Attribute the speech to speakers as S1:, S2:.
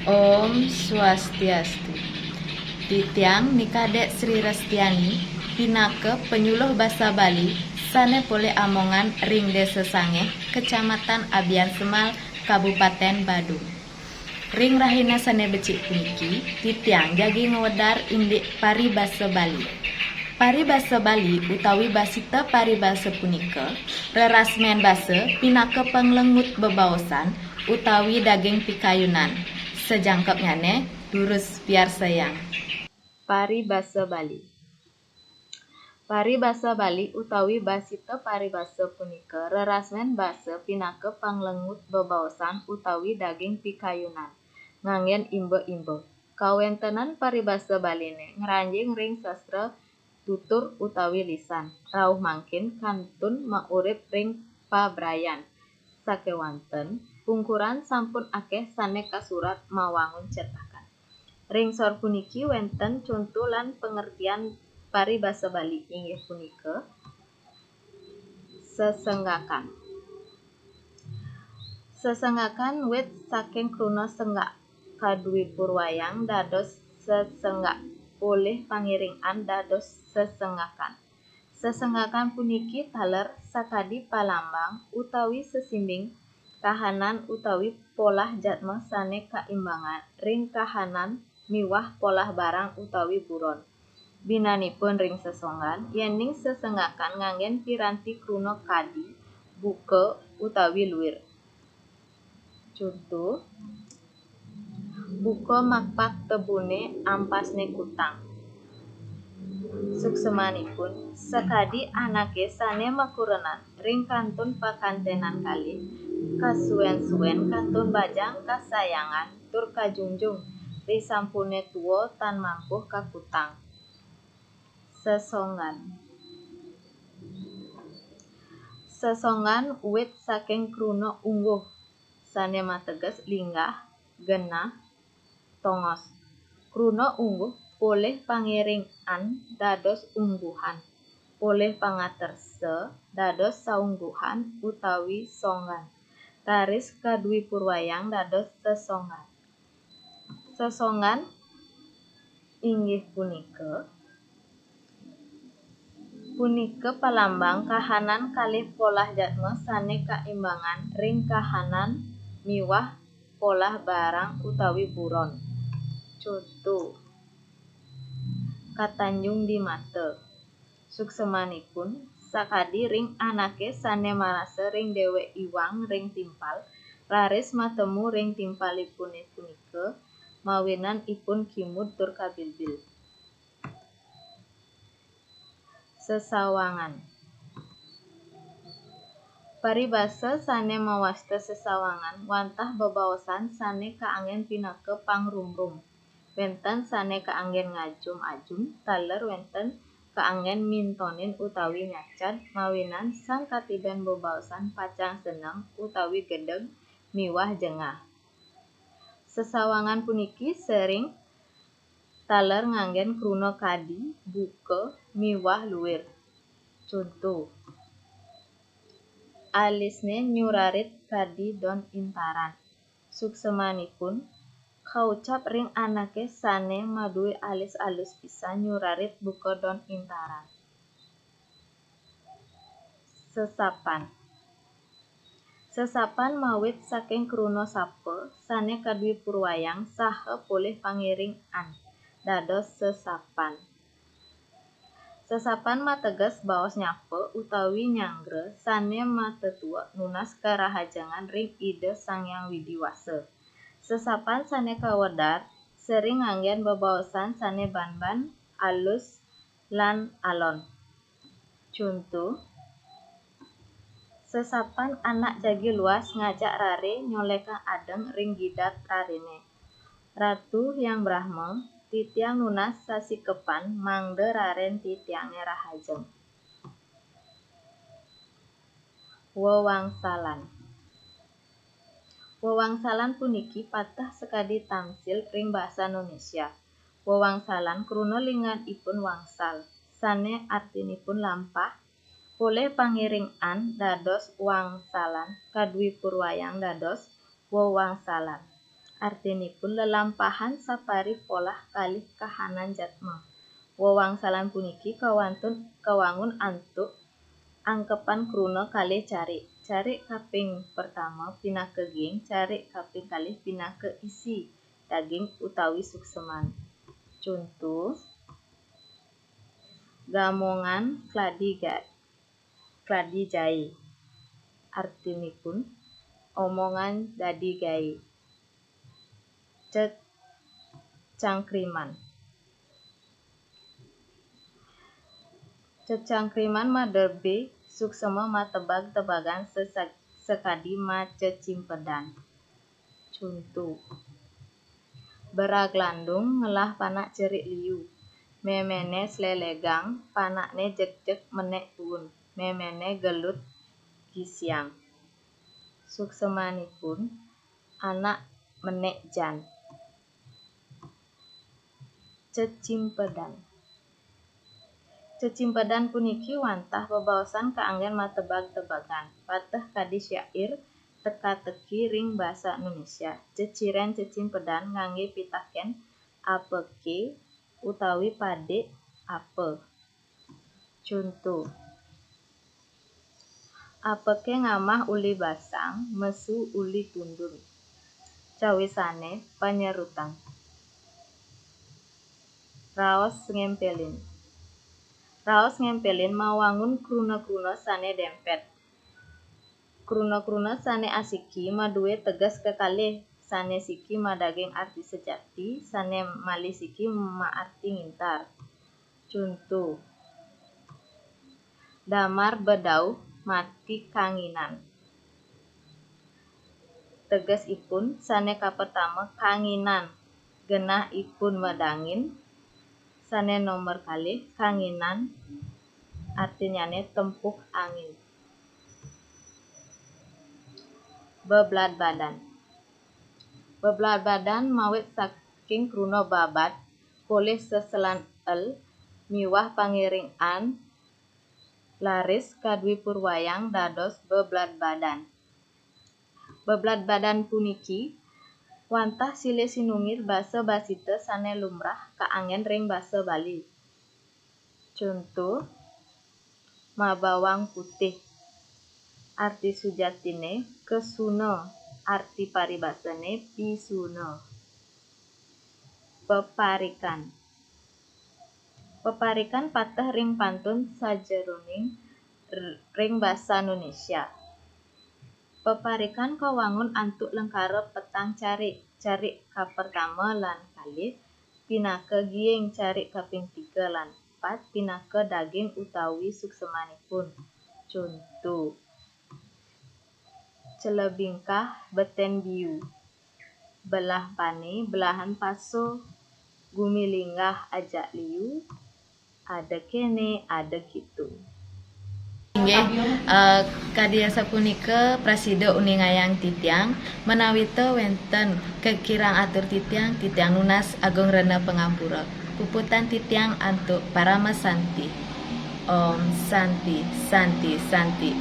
S1: Om Swastiastu. Titiang Nikade Sri Restiani, Pinake penyuluh basa Bali, sane pole Amongan ring Desa Sangeh, Kecamatan Abian Semal, Kabupaten Badung. Ring rahina sane becik puniki, titiang jagi ngewedar indik paribasa Bali. Paribasa Bali utawi basita paribasa punika, rerasmen basa pinake penglengut bebaosan utawi daging pikayunan. Sejangkapnyane lurus biar sayang. Paribasa Bali. Paribasa Bali utawi basita paribasa punika rerasmen basa pinake panglengut bebaosan utawi daging pikayunan nganggen imbe-imbe. Kawentenan paribasa Baline ngranjing ring sastra tutur utawi lisan. Rauh mangkin kantun maurip ring pabrayan. Sakewanten pungkuran sampun akeh sane kasurat mawangun cetakan. Ring sor puniki wenten conto lan pengertian paribasa Bali inggih punika sesenggakan. Sesenggakan wit saking kruna senggak kadui purwayang dados sesenggak oleh pangiringan dados sesenggakan. Sesenggakan puniki taler sakadi palambang utawi sesimbing kahanan utawi polah jatma sane kaimbangan ring kahanan miwah polah barang utawi buron. Binanipun ring sesonggan yening sesenggakan nganggen piranti kruna kadi, buke utawi luwir. Contoh buka makpak tebune ampasne kutang. Suksemanipun sakadi anake sane makurenan ring kantun pakantenan kalih kasuwen-suwen kantun bajang kasayangan tur kajungjung ri sampune tuwa tan mampuh kakutang. Sesonggan. Sesonggan wit saking kruna ungguh sane mateges linggah, genah, tongos. Kruna ungguh poleh pangiringan dados ungguhan, poleh pangaterse dados saungguhan utawi songgan. Raris kadui purwayang dados sesonggan. Sesonggan inggih punika palambang kahanan kalih polah jatma sane kaimbangan ring kahanan miwah polah barang utawi buron. Contoh Katanjung di Mate. Suksemanipun sakadi ring anake sane marase ring dewe iwang ring timpal raris matemu ring timpalipun punika mawinan ipun kimud tur kabilbil. Sesawangan. Paribasa sane mawasta sesawangan wantah bebaosan sane kaanggen pinake pangrumrum. Wenten sane kaanggen ngajum-ajum, taler wenten kaanggen mintonin utawi nyacad mawinan sang katiben bebaosan pacang seneng utawi gedeg miwah jengah. Sesawangan puniki sering taler nganggen kruna kadi, buke, miwah luwir. Contoh alisne nyurarit kadi don intaran. Suksemanipun kaucap ring anake sane madui alis alus pisan nyurarit buka don intaran. Sesapan. Sesapan mawit saking kruna sapa sane kadui purwayang saha poleh pangiringan dados sesapan. Sesapan mateges baos nyapa utawi nyanggre sane matetua nunas karahajangan ring ide Sang Hyang Widiwasa. Sesapan sane kawedar sering nganggen bebaosan sane ban-ban alus lan alon. Contoh sesapan anak jagi luas ngajak rare nyolekang adeng ring gidat rarene. Ratu Hyang Brahma titiang nunas sasikepan mangde raren titiange rahajeng. Wewangsalan. Wewangsalan puniki patah sekadi tamsil ring basa Indonesia. Wewangsalan kruna linganipun wangsal, sane artinipun lampah, poleh pangiringan dados wangsalan, kadui purwayang dados wewangsalan. Artinipun lelampahan sapari polah kalih kahanan jatma. Wewangsalan puniki kawangun antuk angkepan kruna kalih carik. Carik kaping pertama pinake ging, carik kaping kalih pinake isi daging utawi sukseman. Contoh gamongan kladi jai. Artinipun omongan dadi gai. Cecangkriman. Cecangkriman maderbe suksema matebag-tebagan sekadi macecimpedan. Contoh beraglandung ngelah panak cerik liu. Memene slelegang panakne jek-jek menek tuun. Memene gelut gisiang. Suksemanipun anak menek jan. Cecimpedan. Cecimpedan puniki wantah bebaosan kaanggen matebag-tebagan. Pateh kadi syair teka-teki ring basa Indonesia. Ceciren cecimpedan ngangge pitaken apeke utawi padek ape. Contoh apeke ngamah uli basang, mesu uli tundun. Cawisane panyerutan. Raos ngempelin. Raos ngempelin mawangun kruna-kruna sane dempet. Kruna-kruna sane asiki maduwe teges kekalih. Sane siki madaging arti sejati, sane malih siki maarti ngintar. Contoh damar bedauh mati kanginan. Tegesipun sane kapertama kanginan genah ipun medangin. Sane nomor kalih kanginan artinyane tempuk angin. Beblad badan. Beblad badan mawit saking kruna babat polih seselan el miwah pangiring-an laris kadwi purwayang dados beblad badan. Beblad badan puniki wantah silih sinungir basa basita sane lumrah kaanggen ring basa Bali. Contoh mabawang putih. Arti sujatine kesuna, arti paribasane pisuna. Peparikan. Peparikan pateh ring pantun sajeroning ring basa Indonesia. Peparikan kawangun antuk lengkara petang carik. Carik kapertama lan kalih pinake giing, carik kaping 3 lan 4 pinake daging utawi suksemanipun. Contoh celebingkah beten biu. Belah pane belahan paso. Gumilinggah ajak liu. Ada kene ada kitu. Inggih kadya sapunika prasida uningayang titiang menawi te wenten kekirang atur titiang nunas agung rena pengampura. Puputan titiang antuk Paramasanti. Om Santi Santi Santi.